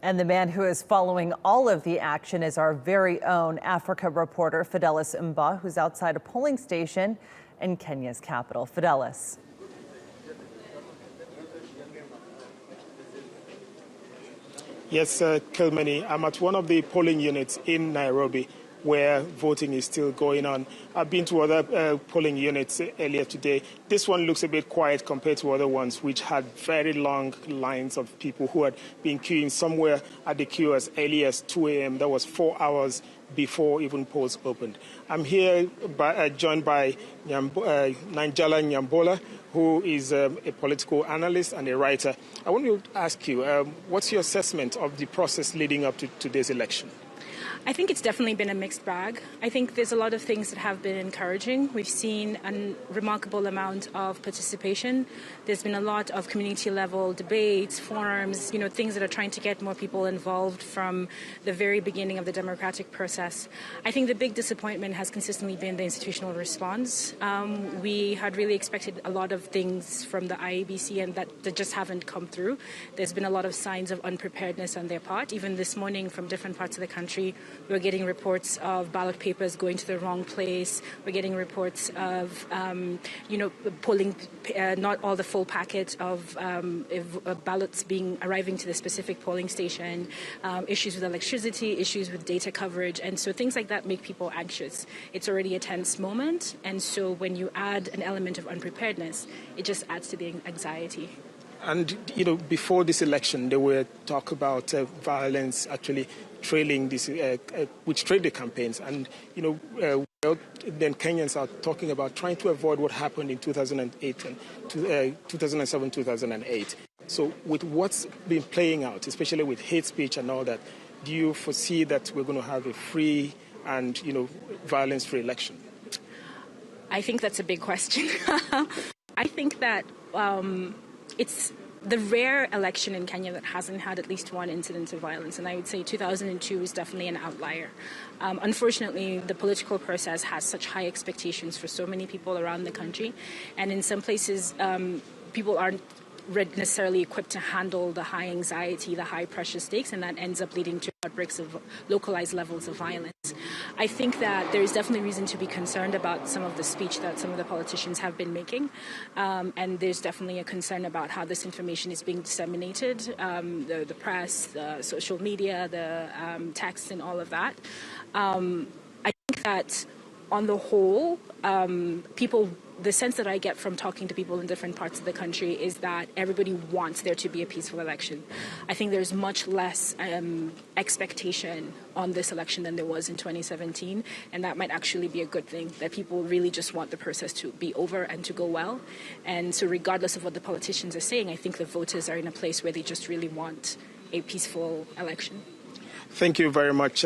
And the man who is following all of the action is our very own Africa reporter, Fidelis Mba, who's outside a polling station in Kenya's capital. Fidelis. Yes, Kilmany, I'm at one of the polling units in Nairobi where voting is still going on. I've been to other polling units earlier today. This one looks a bit quiet compared to other ones, which had very long lines of people who had been queuing somewhere at the queue as early as 2 a.m. That was 4 hours before even polls opened. I'm here joined by Nanjala Nyabola, who is a political analyst and a writer. I want to ask you, what's your assessment of the process leading up to today's election? I think it's definitely been a mixed bag. I think there's a lot of things that have been encouraging. We've seen a remarkable amount of participation. There's been a lot of community-level debates, forums, things that are trying to get more people involved from the very beginning of the democratic process. I think the big disappointment has consistently been the institutional response. We had really expected a lot of things from the IEBC, and that just haven't come through. There's been a lot of signs of unpreparedness on their part. Even this morning from different parts of the country, we're getting reports of ballot papers going to the wrong place. We're getting reports of, polling not all the full packet of ballots arriving to the specific polling station, issues with electricity, issues with data coverage. And so things like that make people anxious. It's already a tense moment. And so when you add an element of unpreparedness, it just adds to the anxiety. And, before this election, there were talk about violence actually trailing this, which trailed the campaigns. And, then Kenyans are talking about trying to avoid what happened in 2008 and 2007, 2008. So with what's been playing out, especially with hate speech and all that, do you foresee that we're going to have a free and, violence-free election? I think that's a big question. I think that it's the rare election in Kenya that hasn't had at least one incident of violence, and I would say 2002 is definitely an outlier. Unfortunately, the political process has such high expectations for so many people around the country, and in some places, people aren't necessarily equipped to handle the high anxiety, the high pressure stakes, and that ends up leading to outbreaks of localized levels of violence. I think that there is definitely reason to be concerned about some of the speech that some of the politicians have been making, and there's definitely a concern about how this information is being disseminated, the press, the social media, the text, and all of that. I think that on the whole, the sense that I get from talking to people in different parts of the country is that everybody wants there to be a peaceful election. I think there's much less expectation on this election than there was in 2017, and that might actually be a good thing, that people really just want the process to be over and to go well. And so regardless of what the politicians are saying, I think the voters are in a place where they just really want a peaceful election. Thank you very much.